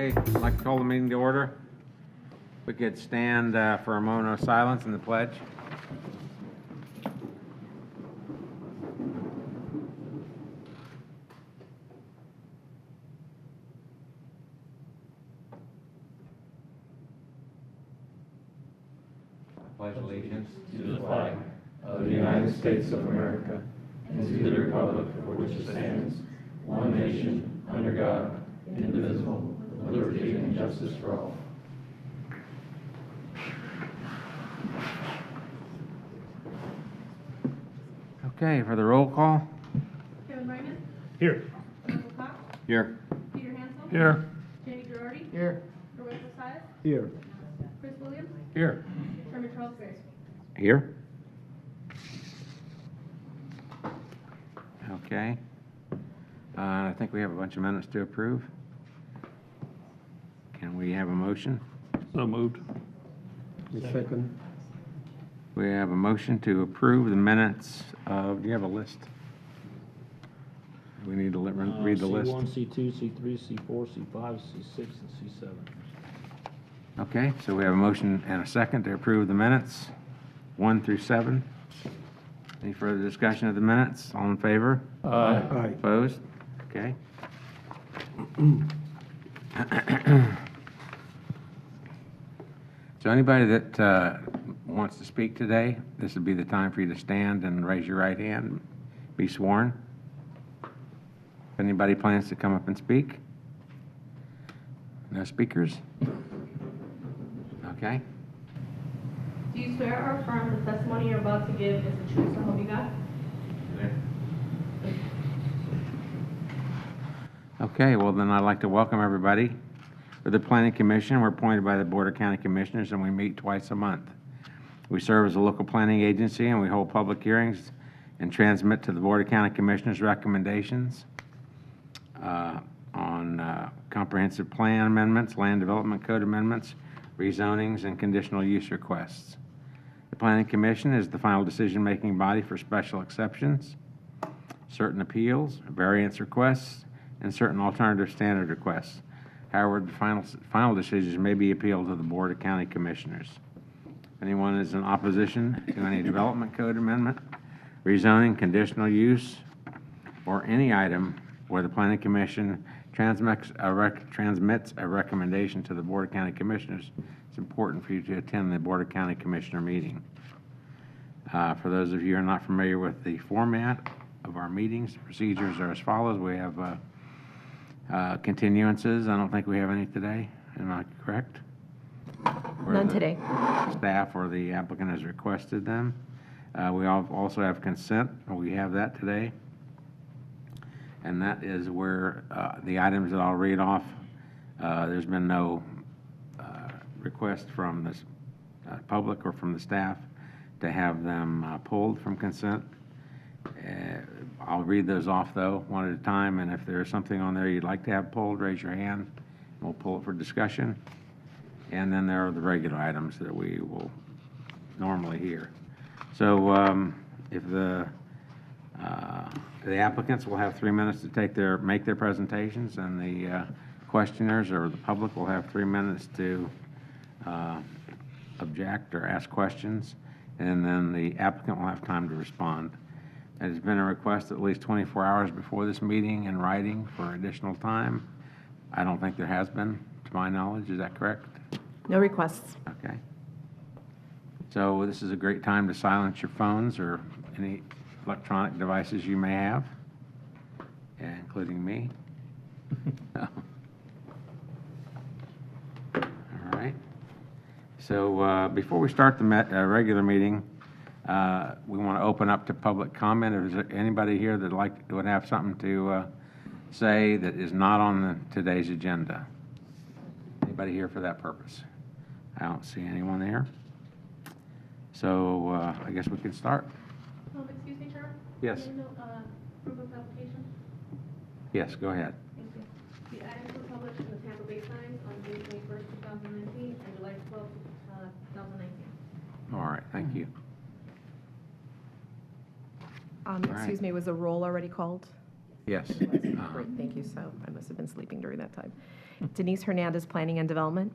Okay, I'd like to call the meeting to order. We could stand for a moment of silence in the pledge. I pledge allegiance to the flag of the United States of America and to the republic for which it stands, one nation, under God, indivisible, with liberty and justice for all. Okay, for the roll call. Kevin Brightman. Here. Michael Cox. Here. Peter Hansel. Here. Jamie Girardi. Here. Roberto Saez. Here. Chris Williams. Here. Chairman Charles Gray. Here. Okay. I think we have a bunch of minutes to approve. Can we have a motion? So moved. Second. We have a motion to approve the minutes of, do you have a list? We need to read the list. C1, C2, C3, C4, C5, C6, and C7. Okay, so we have a motion and a second to approve the minutes, 1 through 7. Any further discussion of the minutes? All in favor? Aye. Aye. Opposed? Okay. So anybody that wants to speak today, this would be the time for you to stand and raise your right hand, be sworn. If anybody plans to come up and speak? No speakers? Okay. Do you swear or affirm the testimony you're about to give is the truth, so help you God? Okay, well then I'd like to welcome everybody. For the Planning Commission, we're appointed by the Board of County Commissioners and we meet twice a month. We serve as a local planning agency and we hold public hearings and transmit to the Board of County Commissioners recommendations on comprehensive plan amendments, land development code amendments, rezonings, and conditional use requests. The Planning Commission is the final decision-making body for special exceptions, certain appeals, variance requests, and certain alternative standard requests. However, the final decisions may be appealed to the Board of County Commissioners. If anyone is in opposition to any development code amendment, rezoning, conditional use, or any item where the Planning Commission transmits a recommendation to the Board of County Commissioners, it's important for you to attend the Board of County Commissioner meeting. For those of you who are not familiar with the format of our meetings, the procedures are as follows. We have continuances. I don't think we have any today. Am I correct? None today. Staff or the applicant has requested them. We also have consent. We have that today. And that is where the items that I'll read off, there's been no request from the public or from the staff to have them pulled from consent. I'll read those off, though, one at a time, and if there's something on there you'd like to have pulled, raise your hand, and we'll pull it for discussion. And then there are the regular items that we will normally hear. So if the applicants will have 3 minutes to make their presentations, and the questioners or the public will have 3 minutes to object or ask questions, and then the applicant will have time to respond. It has been a request at least 24 hours before this meeting in writing for additional time. I don't think there has been, to my knowledge. Is that correct? No requests. Okay. So this is a great time to silence your phones or any electronic devices you may have, including me. All right. So before we start the regular meeting, we want to open up to public comment. Is there anybody here that would have something to say that is not on today's agenda? Anybody here for that purpose? I don't see anyone there. So I guess we can start. Excuse me, Chairman? Yes. Proof of application? Yes, go ahead. Thank you. The items were published in the Tampa Bay Times on June 21st, 2019 and July 12th, 2019. All right, thank you. Excuse me, was a roll already called? Yes. Great, thank you. So I must have been sleeping during that time. Denise Hernandez, Planning and Development.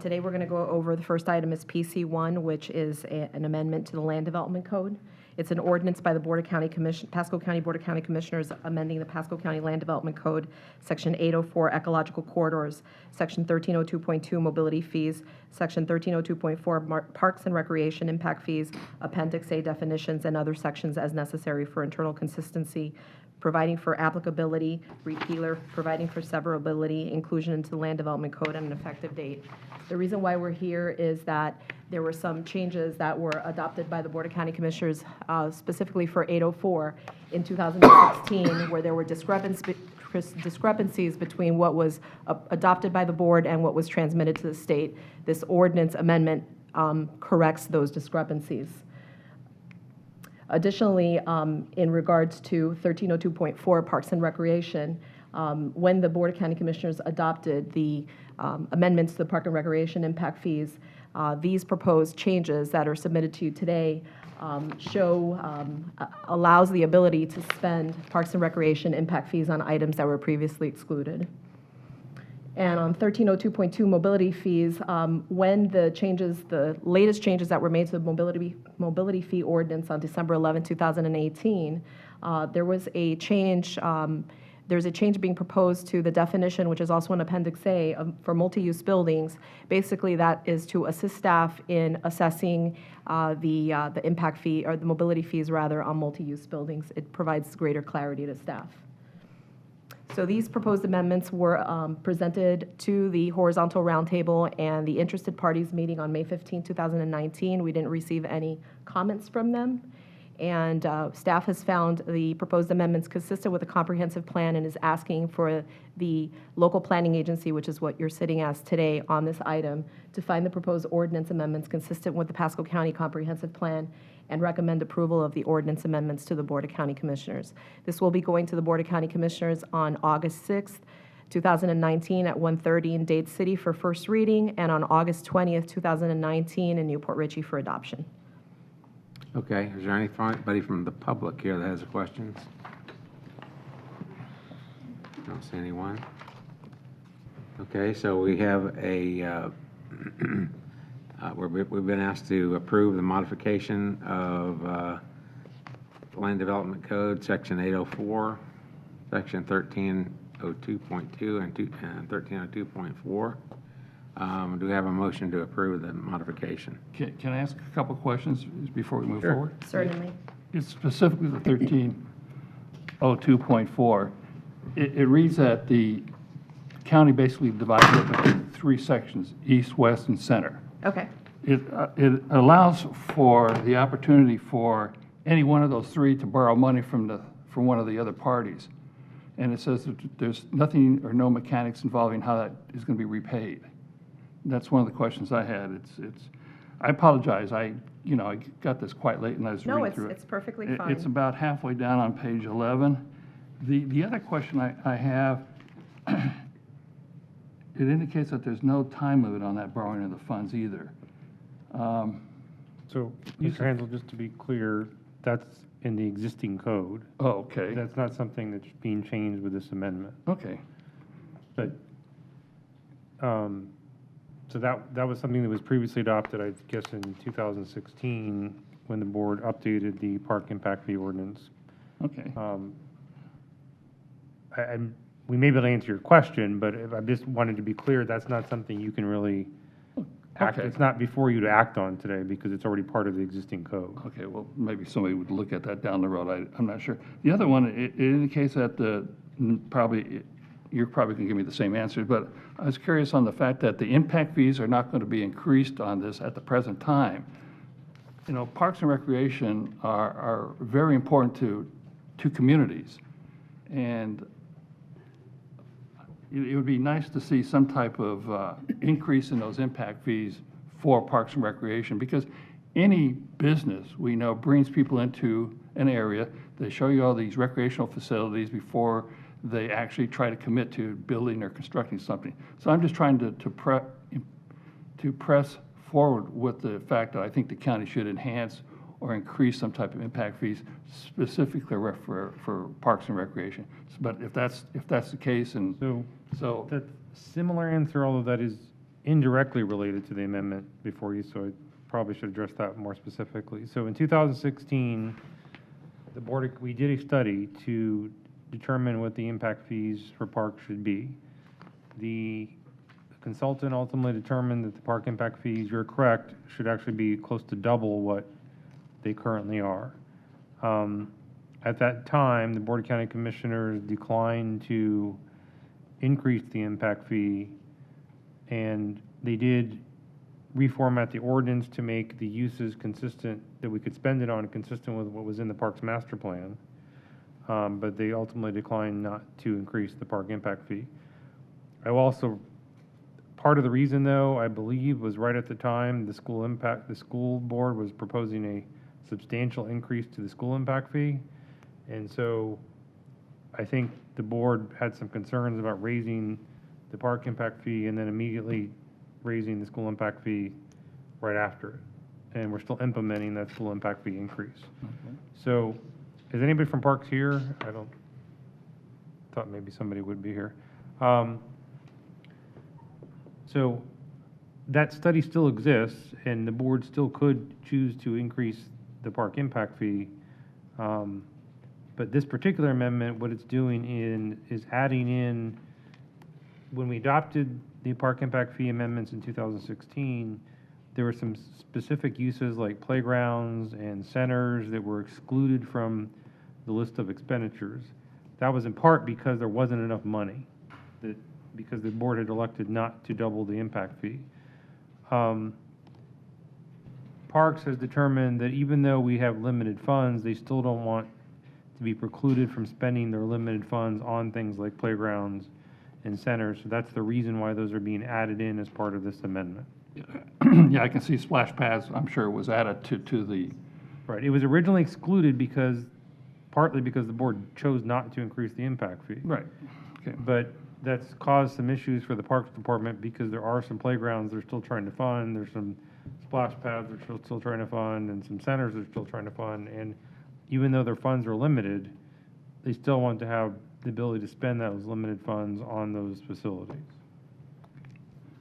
Today, we're going to go over, the first item is PC1, which is an amendment to the Land Development Code. It's an ordinance by the Board of County Commission, Pasco County Board of County Commissioners, amending the Pasco County Land Development Code, Section 804 Ecological Corridors, Section 1302.2 Mobility Fees, Section 1302.4 Parks and Recreation Impact Fees, Appendix A definitions, and other sections as necessary for internal consistency, providing for applicability, repealer, providing for severability, inclusion into the Land Development Code, and an effective date. The reason why we're here is that there were some changes that were adopted by the Board of County Commissioners, specifically for 804 in 2016, where there were discrepancies between what was adopted by the board and what was transmitted to the state. This ordinance amendment corrects those discrepancies. Additionally, in regards to 1302.4 Parks and Recreation, when the Board of County Commissioners adopted the amendments to the Park and Recreation impact fees, these proposed changes that are submitted to you today allows the ability to spend Parks and Recreation impact fees on items that were previously excluded. And on 1302.2 mobility fees, when the latest changes that were made to the mobility fee ordinance on December 11, 2018, there was a change. There's a change being proposed to the definition, which is also in Appendix A, for multi-use buildings. Basically, that is to assist staff in assessing the impact fee, or the mobility fees, rather, on multi-use buildings. It provides greater clarity to staff. So these proposed amendments were presented to the horizontal roundtable and the interested parties meeting on May 15, 2019. We didn't receive any comments from them. And staff has found the proposed amendments consistent with a comprehensive plan and is asking for the local planning agency, which is what you're sitting as today on this item, to find the proposed ordinance amendments consistent with the Pasco County Comprehensive Plan and recommend approval of the ordinance amendments to the Board of County Commissioners. This will be going to the Board of County Commissioners on August 6th, 2019 at 1:30 in Dade City for first reading, and on August 20th, 2019 in Newport Richey for adoption. Okay, is there anybody from the public here that has questions? Don't see anyone. Okay, so we have a, we've been asked to approve the modification of Land Development Code, Section 804, Section 1302.2 and 1302.4. Do we have a motion to approve the modification? Can I ask a couple questions before we move Sure. forward? Certainly. It's specifically the 1302.4. It reads that the county basically divides it into three sections, east, west, and center. Okay. It allows for the opportunity for any one of those three to borrow money from one of the other parties. And it says that there's nothing or no mechanics involving how that is going to be repaid. That's one of the questions I had. I apologize. I got this quite late and I was reading through it. No, it's perfectly fine. It's about halfway down on page 11. The other question I have, it indicates that there's no time limit on that borrowing of the funds either. So, Mr. Hansel, just to be clear, that's in the existing code. Oh, okay. That's not something that's being changed with this amendment. Okay. But, so that was something that was previously adopted, I guess, in 2016, when the board updated the park impact fee ordinance. Okay. We may be able to answer your question, but I just wanted to be clear, that's not something you can really act, Okay. it's not before you to act on today, because it's already part of the existing code. Okay, well, maybe somebody would look at that down the road. I'm not sure. The other one, it indicates that you're probably going to give me the same answer, but I was curious on the fact that the impact fees are not going to be increased on this at the present time. You know, parks and recreation are very important to communities, and it would be nice to see some type of increase in those impact fees for parks and recreation, because any business we know brings people into an area. They show you all these recreational facilities before they actually try to commit to building or constructing something. So I'm just trying to press forward with the fact that I think the county should enhance or increase some type of impact fees specifically for parks and recreation. But if that's the case, and So similar answer, although that is indirectly related to the amendment before you, so I probably should address that more specifically. So in 2016, the board, we did a study to determine what the impact fees for parks should be. The consultant ultimately determined that the park impact fees, you're correct, should actually be close to double what they currently are. At that time, the Board of County Commissioners declined to increase the impact fee, and they did reformat the ordinance to make the uses consistent, that we could spend it on, consistent with what was in the Parks Master Plan. But they ultimately declined not to increase the park impact fee. I will also, part of the reason though, I believe, was right at the time, the school board was proposing a substantial increase to the school impact fee. And so I think the board had some concerns about raising the park impact fee and then immediately raising the school impact fee right after it. And we're still implementing that school impact fee increase. So is anybody from Parks here? Thought maybe somebody would be here. So that study still exists, and the board still could choose to increase the park impact fee. But this particular amendment, what it's doing is adding in, when we adopted the park impact fee amendments in 2016, there were some specific uses like playgrounds and centers that were excluded from the list of expenditures. That was in part because there wasn't enough money, because the board had elected not to double the impact fee. Parks has determined that even though we have limited funds, they still don't want to be precluded from spending their limited funds on things like playgrounds and centers. So that's the reason why those are being added in as part of this amendment. Yeah, I can see splash pads, I'm sure was added to the, Right, it was originally excluded partly because the board chose not to increase the impact fee. right, okay. But that's caused some issues for the Parks Department because there are some playgrounds they're still trying to fund, there's some splash pads they're still trying to fund, and some centers they're still trying to fund. And even though their funds are limited, they still want to have the ability to spend those limited funds on those facilities.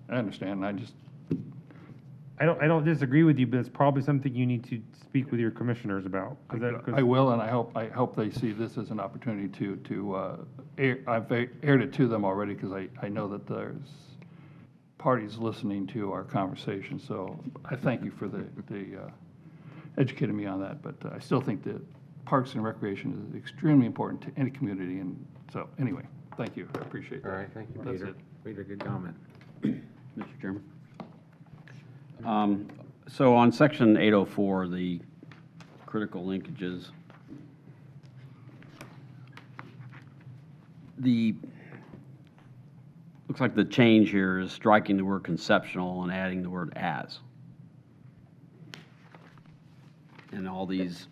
I understand, I don't disagree with you, but it's probably something you need to speak with your commissioners about. I will, and I hope they see this as an opportunity I've aired it to them already, because I know that there's parties listening to our conversation, so I thank you for the educating me on that, but I still think that Parks and Recreation is extremely important to any community, and so, anyway, thank you, I appreciate that. All right, thank you, That's Peter. it. Peter, good comment. Mr. Chairman. So on section 804, the critical linkages, looks like the change here is striking the word conceptual and adding the word as. And all these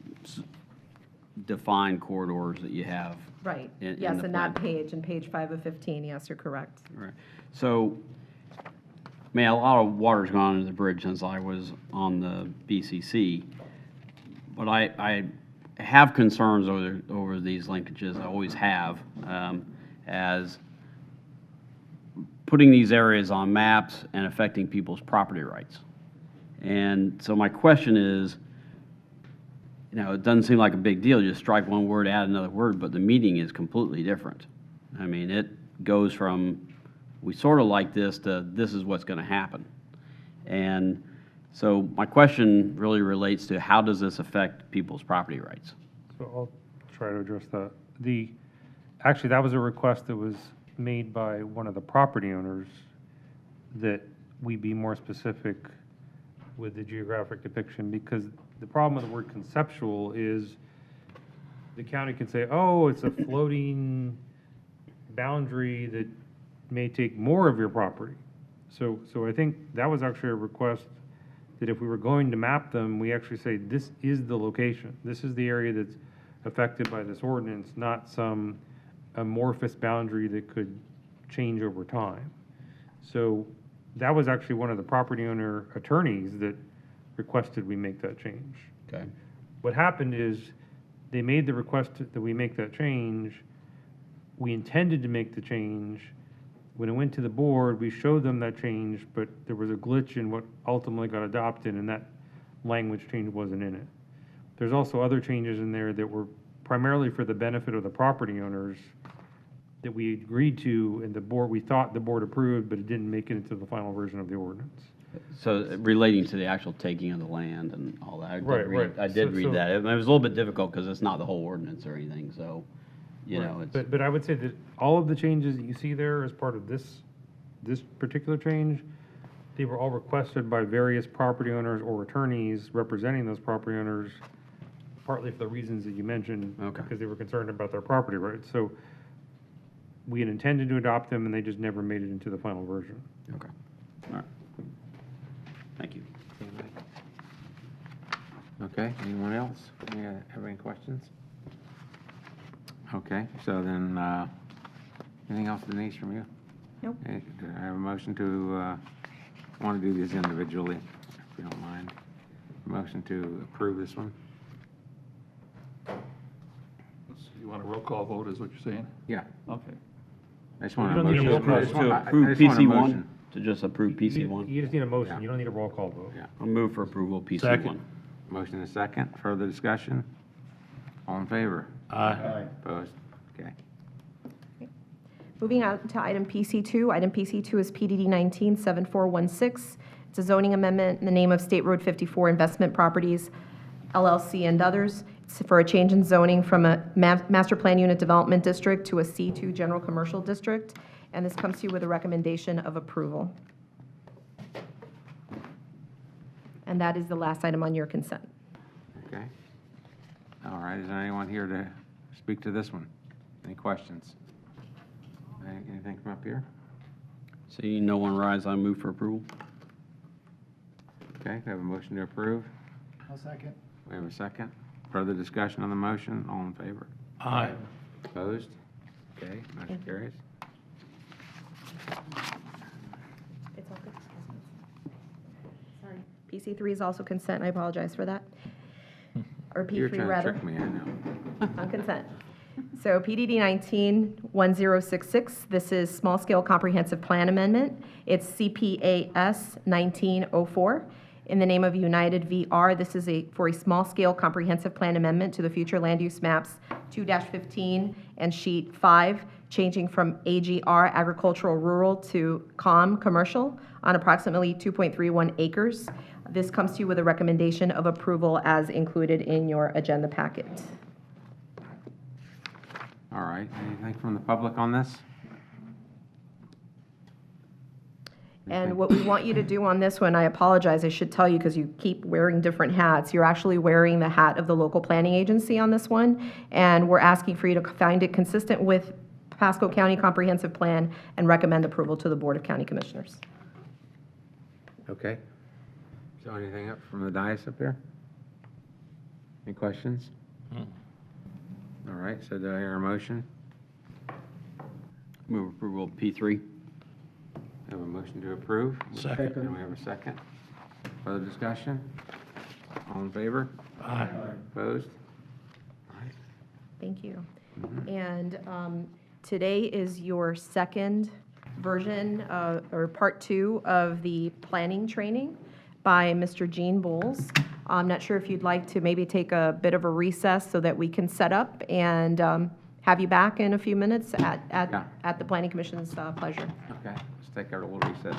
defined corridors that you have. Right, in yes, the in that plan. page, in page 5 of 15, yes, you're correct. Right. So, man, a lot of water's gone under the bridge since I was on the BCC, but I have concerns over these linkages. I always have, as putting these areas on maps and affecting people's property rights. And so my question is, it doesn't seem like a big deal. You just strike one word, add another word, but the meaning is completely different. I mean, it goes from we sort of like this to this is what's going to happen. And so my question really relates to how does this affect people's property rights? So I'll try to address that. Actually, that was a request that was made by one of the property owners, that we be more specific with the geographic depiction, because the problem with the word conceptual is the county can say, oh, it's a floating boundary that may take more of your property. So I think that was actually a request that if we were going to map them, we actually say, this is the location. This is the area that's affected by this ordinance, not some amorphous boundary that could change over time. So that was actually one of the property owner attorneys that requested we make that change. Okay. What happened is they made the request that we make that change. We intended to make the change, when it went to the board, we showed them that change, but there was a glitch in what ultimately got adopted, and that language change wasn't in it. There's also other changes in there that were primarily for the benefit of the property owners that we agreed to, and the board, we thought the board approved, but it didn't make it into the final version of the ordinance. So relating to the actual taking of the land and all that. Right. I did So- read that. It was a little bit difficult because it's not the whole ordinance or anything, so, you know, it's, But I would say that all of the changes that you see there as part of this particular change, they were all requested by various property owners or attorneys representing those property owners, partly for the reasons that you mentioned. Okay. Because they were concerned about their property rights. So we had intended to adopt them, and they just never made it into the final version. okay. All right. Thank you. Okay, anyone else? Have any questions? Okay, so then, anything else, Denise, from you? Nope. Okay, do I have a motion to, want to do these individually, if you don't mind? Motion to approve this one? You want a roll call vote, is what you're saying? Yeah, Okay. I just want a You don't need a motion. roll call I just want- To I approve just want a PC1, motion. to just approve PC1. You just need a motion. Yeah. You don't need a roll call vote. Yeah. I'll move for approval of PC1. Second. Motion and a second, further discussion? All in favor? Aye. Opposed? Okay. Moving on to item PC2. Item PC2 is PDD 197416. It's a zoning amendment in the name of State Road 54 Investment Properties LLC and others. It's for a change in zoning from a master plan unit development district to a C2 general commercial district. And this comes to you with a recommendation of approval. And that is the last item on your consent. Okay. All right, is there anyone here to speak to this one? Any questions? Anything from up here? Seeing no one rise, I move for approval. Okay, we have a motion to approve. I'll second. We have a second. Further discussion on the motion, all in favor? Aye. Opposed? Okay, motion carries. It's all good. Sorry. PC3 is also consent. I apologize for that. Or You're P3, trying to rather. trick me, I know. On consent. So PDD 191066, this is Small Scale Comprehensive Plan Amendment. It's CPAS 1904. In the name of United VR, this is for a small scale comprehensive plan amendment to the future land use maps 2-15 and sheet 5, changing from AGR agricultural rural to COM commercial on approximately 2.31 acres. This comes to you with a recommendation of approval as included in your agenda packet. All right, anything from the public on this? And what we want you to do on this one, I apologize, I should tell you because you keep wearing different hats. You're actually wearing the hat of the local planning agency on this one. And we're asking for you to find it consistent with Pasco County Comprehensive Plan and recommend approval to the Board of County Commissioners. Okay. So anything up from the dais up here? Any questions? All right, so do I hear a motion? Move approval of P3. We have a motion to approve. Second. And we have a second. Further discussion? All in favor? Aye. Opposed? All right. Thank you. And today is your second version, or part 2 of the planning training by Mr. Gene Bowles. I'm not sure if you'd like to maybe take a bit of a recess so that we can set up and have you back in a few minutes Yeah. at the Planning Commission's pleasure. Okay, let's take our little recess.